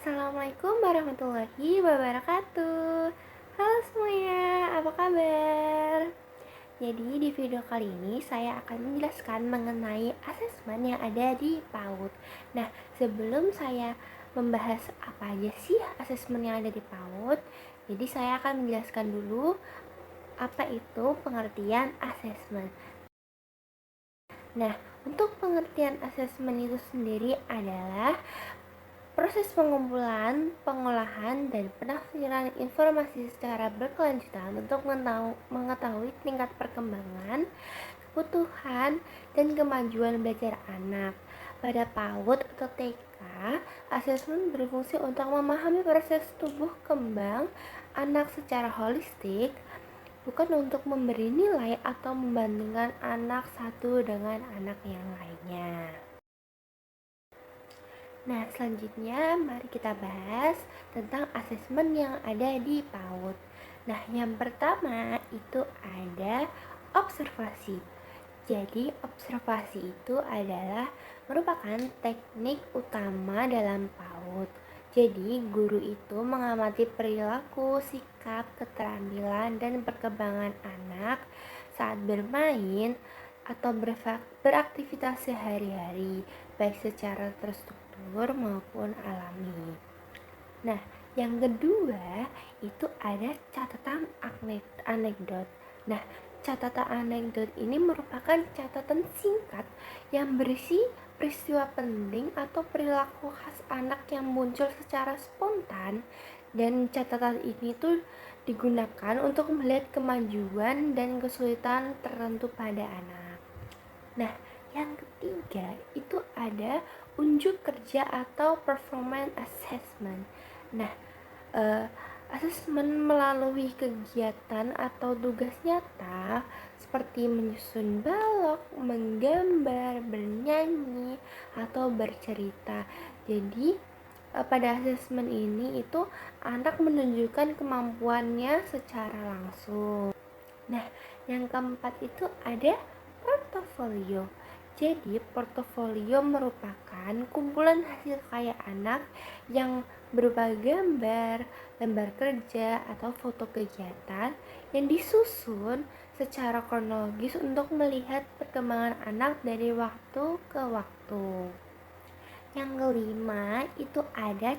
Assalamualaikum warahmatullahi wabarakatuh. Halo semuanya, apa kabar? Jadi di video kali ini saya akan menjelaskan mengenai asesmen yang ada di PAUD. Nah, sebelum saya membahas apa aja sih asesmen yang ada di PAUD, jadi saya akan menjelaskan dulu apa itu pengertian asesmen. Nah, untuk pengertian asesmen itu sendiri adalah proses pengumpulan, pengolahan, dan penafsiran informasi secara berkelanjutan untuk mengetahui tingkat perkembangan, kebutuhan, dan kemajuan belajar anak. Pada PAUD atau TK, asesmen berfungsi untuk memahami proses tumbuh kembang anak secara holistik, bukan untuk memberi nilai atau membandingkan anak satu dengan anak yang lainnya. Nah, selanjutnya mari kita bahas tentang asesmen yang ada di PAUD. Nah, yang pertama itu ada observasi. Jadi, observasi itu adalah merupakan teknik utama dalam PAUD. Jadi, guru itu mengamati perilaku, sikap, keterampilan, dan perkembangan anak saat bermain atau beraktivitas sehari-hari, baik secara terstruktur maupun alami. Nah, yang kedua itu ada catatan anekdot. Nah, catatan anekdot ini merupakan catatan singkat yang berisi peristiwa penting atau perilaku khas anak yang muncul secara spontan, dan catatan ini tuh digunakan untuk melihat kemajuan dan kesulitan tertentu pada anak. Nah, yang ketiga itu ada unjuk kerja atau performance assessment. Nah, asesmen melalui kegiatan atau tugas nyata seperti menyusun balok, menggambar, bernyanyi, atau bercerita. Jadi pada asesmen ini itu anak menunjukkan kemampuannya secara langsung. Nah, yang keempat itu ada portofolio. Jadi, portofolio merupakan kumpulan hasil karya anak yang berupa gambar, lembar kerja, atau foto kegiatan yang disusun secara kronologis untuk melihat perkembangan anak dari waktu ke waktu. Yang kelima itu ada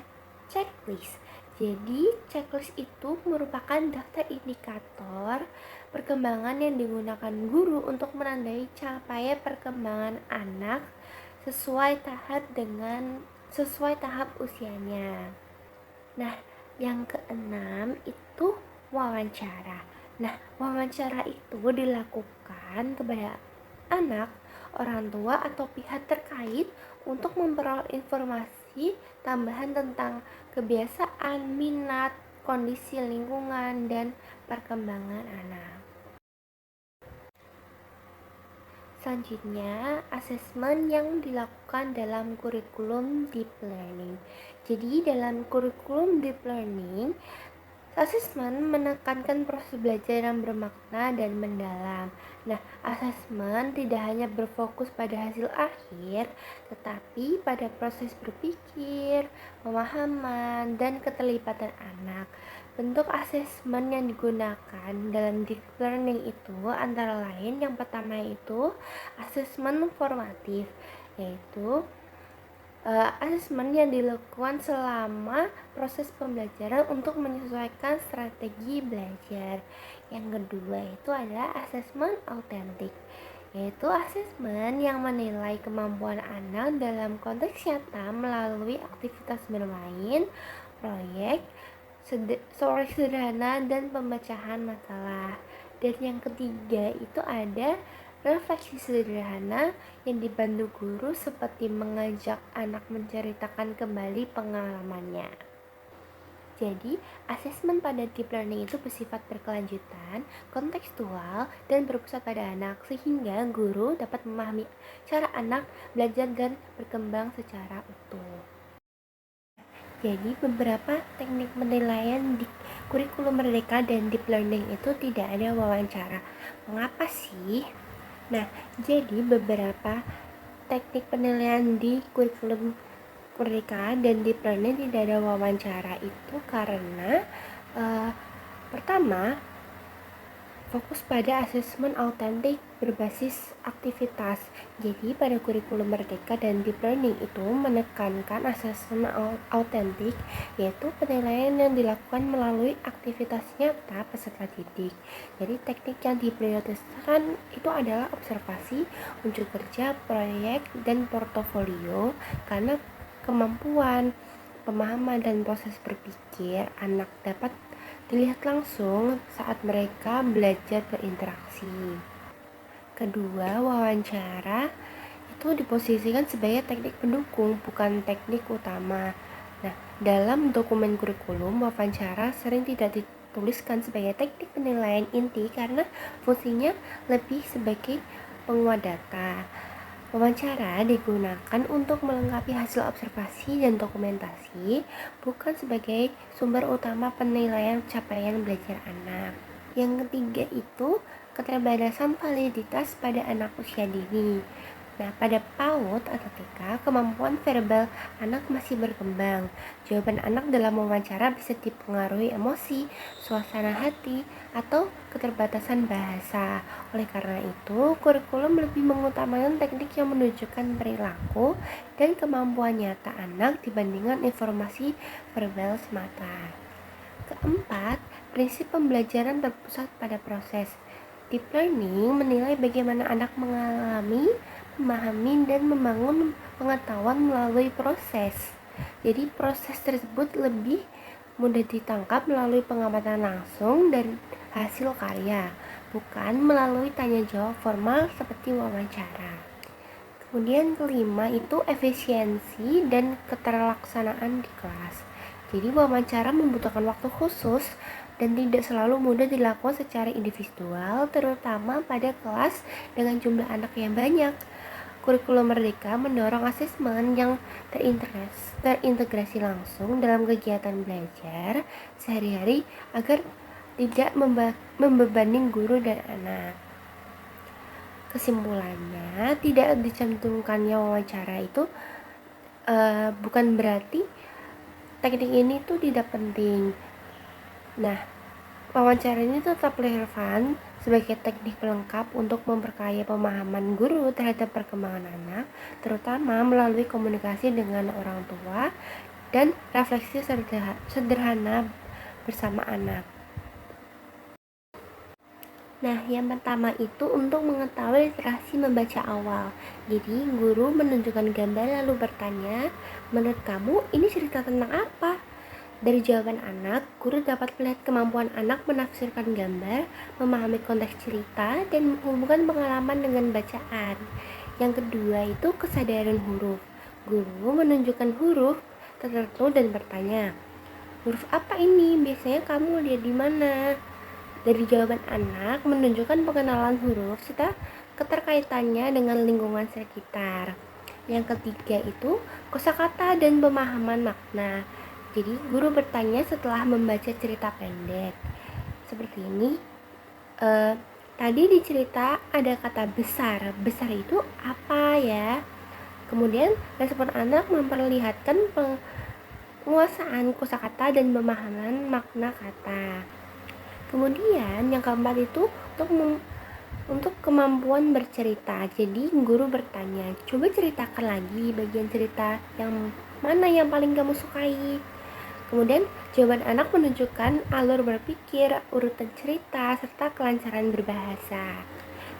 checklist. Jadi checklist itu merupakan daftar indikator perkembangan yang digunakan guru untuk menandai capaian perkembangan anak sesuai tahap usianya. Nah, yang keenam itu wawancara. Nah, wawancara itu dilakukan kepada anak, orang tua, atau pihak terkait untuk memperoleh informasi tambahan tentang kebiasaan, minat, kondisi lingkungan, dan perkembangan anak. Selanjutnya, asesmen yang dilakukan dalam kurikulum deep learning. Jadi, dalam kurikulum deep learning, asesmen menekankan proses belajar yang bermakna dan mendalam. Nah, asesmen tidak hanya berfokus pada hasil akhir, tetapi pada proses berpikir, pemahaman, dan keterlibatan anak. Bentuk asesmen yang digunakan dalam deep learning itu antara lain yang pertama itu asesmen formatif, yaitu asesmen yang dilakukan selama proses pembelajaran untuk menyesuaikan strategi belajar. Yang kedua itu adalah asesmen autentik, yaitu asesmen yang menilai kemampuan anak dalam konteks nyata melalui aktivitas bermain, proyek, solusi sederhana, dan pemecahan masalah. Dan yang ketiga itu ada refleksi sederhana yang dibantu guru seperti mengajak anak menceritakan kembali pengalamannya. Jadi, asesmen pada deep learning itu bersifat berkelanjutan, kontekstual, dan berpusat pada anak, sehingga guru dapat memahami cara anak belajar dan berkembang secara utuh. Jadi, beberapa teknik penilaian di kurikulum Merdeka dan deep learning itu tidak ada wawancara. Mengapa sih? Nah, jadi beberapa teknik penilaian di kurikulum Merdeka dan Deep Learning tidak ada wawancara itu karena pertama, fokus pada asesmen autentik berbasis aktivitas. Jadi pada kurikulum Merdeka dan Deep Learning itu menekankan asesmen autentik, yaitu penilaian yang dilakukan melalui aktivitas nyata peserta didik. Jadi teknik yang diprioritaskan itu adalah observasi, unjuk kerja, proyek, dan portofolio karena kemampuan, pemahaman, dan proses berpikir anak dapat dilihat langsung saat mereka belajar berinteraksi. Kedua, wawancara itu diposisikan sebagai teknik pendukung, bukan teknik utama. Nah, dalam dokumen kurikulum, wawancara sering tidak dituliskan sebagai teknik penilaian inti karena fungsinya lebih sebagai penguat data. Wawancara digunakan untuk melengkapi hasil observasi dan dokumentasi, bukan sebagai sumber utama penilaian capaian belajar anak. Yang ketiga itu keterbatasan validitas pada anak usia dini. Nah, pada PAUD atau TK, kemampuan verbal anak masih berkembang. Jawaban anak dalam wawancara bisa dipengaruhi emosi, suasana hati, atau keterbatasan bahasa. Oleh karena itu, kurikulum lebih mengutamakan teknik yang menunjukkan perilaku dan kemampuan nyata anak dibandingkan informasi verbal semata. Keempat, prinsip pembelajaran berpusat pada proses. Deep learning menilai bagaimana anak mengalami, memahami, dan membangun pengetahuan melalui proses. Jadi proses tersebut lebih mudah ditangkap melalui pengamatan langsung dari hasil karya, bukan melalui tanya jawab formal seperti wawancara. Kemudian kelima itu efisiensi dan keterlaksanaan di kelas. Jadi wawancara membutuhkan waktu khusus dan tidak selalu mudah dilakukan secara individual, terutama pada kelas dengan jumlah anak yang banyak. Kurikulum Merdeka mendorong asesmen yang terintegrasi langsung dalam kegiatan belajar sehari-hari agar tidak membebani guru dan anak. Kesimpulannya, tidak dicantumkannya wawancara itu bukan berarti teknik ini tuh tidak penting. Nah, wawancara ini tetap relevan sebagai teknik pelengkap untuk memperkaya pemahaman guru terhadap perkembangan anak, terutama melalui komunikasi dengan orang tua dan refleksi sederhana bersama anak. Nah, yang pertama itu untuk mengetahui literasi membaca awal. Jadi, guru menunjukkan gambar lalu bertanya, menurut kamu ini cerita tentang apa? Dari jawaban anak, guru dapat melihat kemampuan anak menafsirkan gambar, memahami konteks cerita, dan menghubungkan pengalaman dengan bacaan. Yang kedua itu kesadaran huruf. Guru menunjukkan huruf tertentu dan bertanya, huruf apa ini? Biasanya kamu lihat di mana? Dari jawaban anak menunjukkan pengenalan huruf serta keterkaitannya dengan lingkungan sekitar. Yang ketiga itu kosakata dan pemahaman makna. Jadi guru bertanya setelah membaca cerita pendek. Seperti ini. Tadi di cerita ada kata besar. Besar itu apa ya? Kemudian respon anak memperlihatkan penguasaan kosakata dan pemahaman makna kata. Kemudian yang keempat itu untuk kemampuan bercerita. Jadi guru bertanya, coba ceritakan lagi bagian cerita yang mana yang paling kamu sukai. Kemudian jawaban anak menunjukkan alur berpikir, urutan cerita, serta kelancaran berbahasa.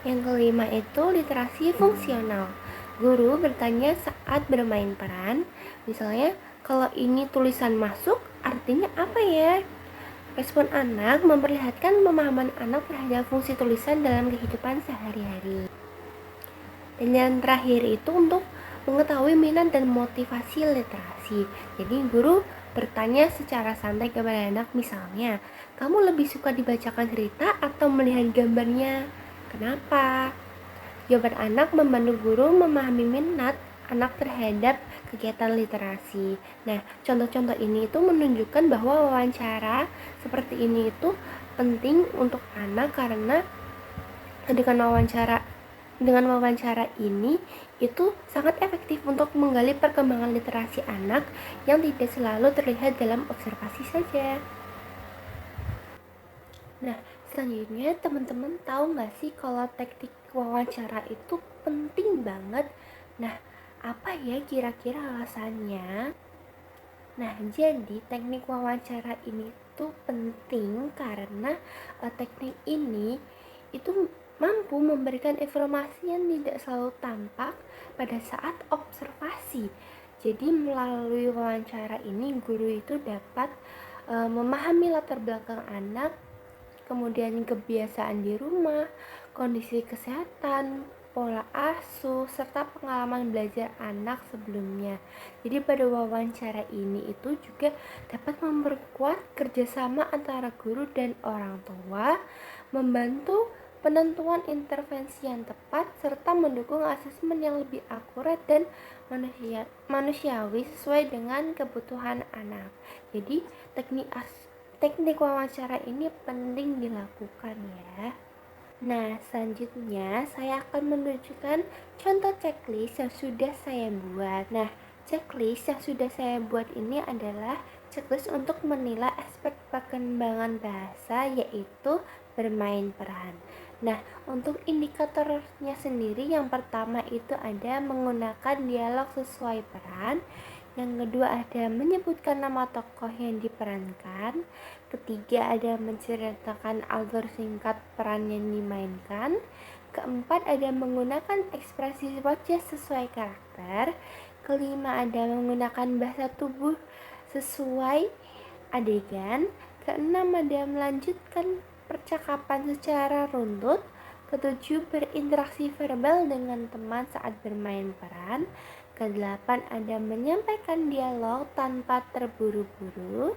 Yang kelima itu literasi fungsional. Guru bertanya saat bermain peran, misalnya kalau ini tulisan masuk artinya apa ya? Respon anak memperlihatkan pemahaman anak terhadap fungsi tulisan dalam kehidupan sehari-hari. Dan yang terakhir itu untuk mengetahui minat dan motivasi literasi. Jadi guru bertanya secara santai kepada anak, misalnya, kamu lebih suka dibacakan cerita atau melihat gambarnya? Kenapa? Jawaban anak membantu guru memahami minat anak terhadap kegiatan literasi. Nah, contoh-contoh ini itu menunjukkan bahwa wawancara seperti ini itu penting untuk anak karena dengan wawancara Dengan wawancara ini itu sangat efektif untuk menggali perkembangan literasi anak yang tidak selalu terlihat dalam observasi saja. Nah, selanjutnya teman-teman tahu nggak sih kalau teknik wawancara itu penting banget? Nah, apa ya kira-kira alasannya? Nah, jadi teknik wawancara ini tuh penting karena teknik ini itu mampu memberikan informasi yang tidak selalu tampak pada saat observasi. Jadi melalui wawancara ini guru itu dapat memahami latar belakang anak, kemudian kebiasaan di rumah, kondisi kesehatan, pola asuh, serta pengalaman belajar anak sebelumnya. Jadi pada wawancara ini itu juga dapat memperkuat kerjasama antara guru dan orang tua, membantu penentuan intervensi yang tepat, serta mendukung asesmen yang lebih akurat dan manusiawi sesuai dengan kebutuhan anak. Jadi teknik wawancara ini penting dilakukan ya. Nah, selanjutnya saya akan menunjukkan contoh checklist yang sudah saya buat. Nah, checklist yang sudah saya buat ini adalah checklist untuk menilai aspek perkembangan bahasa, yaitu bermain peran. Nah, untuk indikatornya sendiri, yang pertama itu ada menggunakan dialog sesuai peran. Yang kedua ada menyebutkan nama tokoh yang diperankan. Ketiga ada menceritakan alur singkat peran yang dimainkan. Keempat ada menggunakan ekspresi wajah sesuai karakter. Kelima ada menggunakan bahasa tubuh sesuai adegan. Keenam ada melanjutkan percakapan secara runtut. Ketujuh berinteraksi verbal dengan teman saat bermain peran. Kedelapan ada menyampaikan dialog tanpa terburu-buru.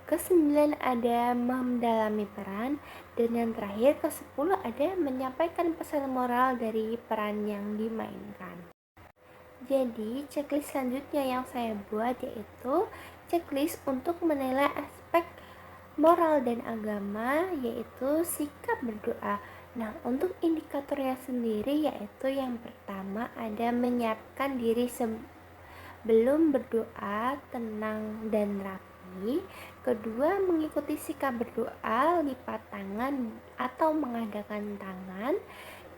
Kesembilan ada mendalami peran. Dan yang terakhir ke-10 ada menyampaikan pesan moral dari peran yang dimainkan. Jadi checklist selanjutnya yang saya buat yaitu checklist untuk menilai aspek moral dan agama, yaitu sikap berdoa. Nah, untuk indikatornya sendiri yaitu yang pertama ada menyiapkan diri sebelum berdoa, tenang dan rapi. Kedua, mengikuti sikap berdoa, lipat tangan atau mengadakan tangan.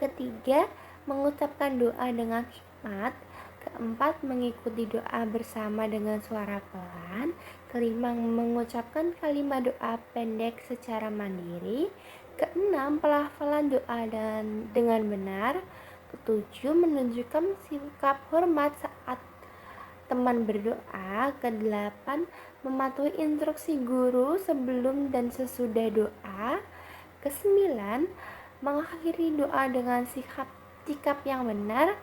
Ketiga, mengucapkan doa dengan hikmat. Keempat, mengikuti doa bersama dengan suara pelan. Kelima, mengucapkan kalimat doa pendek secara mandiri. Keenam, pelafalan doa dengan benar. Ketujuh, menunjukkan sikap hormat saat teman berdoa. Kedelapan, mematuhi instruksi guru sebelum dan sesudah doa. Kesembilan, mengakhiri doa dengan sikap yang benar.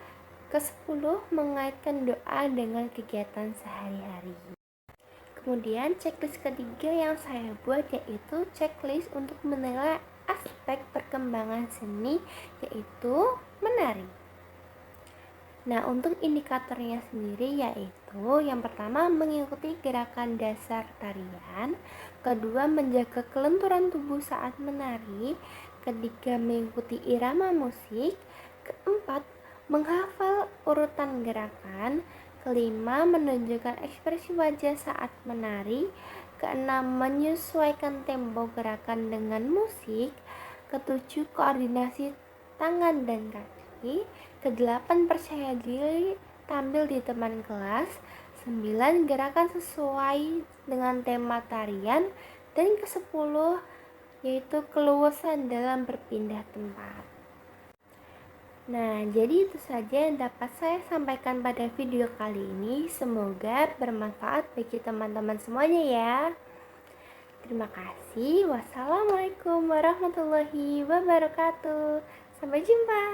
Kesepuluh, mengaitkan doa dengan kegiatan sehari-hari. Kemudian checklist ketiga yang saya buat yaitu checklist untuk menilai aspek perkembangan seni, yaitu menari. Nah, untuk indikatornya sendiri yaitu yang pertama mengikuti gerakan dasar tarian, kedua menjaga kelenturan tubuh saat menari, ketiga mengikuti irama musik, keempat menghafal urutan gerakan, kelima menunjukkan ekspresi wajah saat menari, keenam menyesuaikan tempo gerakan dengan musik, ketujuh koordinasi tangan dan kaki, kedelapan percaya diri tampil di teman kelas, 9 gerakan sesuai dengan tema tarian, dan ke-10 yaitu keluasan dalam berpindah tempat. Nah, jadi itu saja yang dapat saya sampaikan pada video kali ini. Semoga bermanfaat bagi teman-teman semuanya ya. Terima kasih. Wassalamualaikum warahmatullahi wabarakatuh. Sampai jumpa.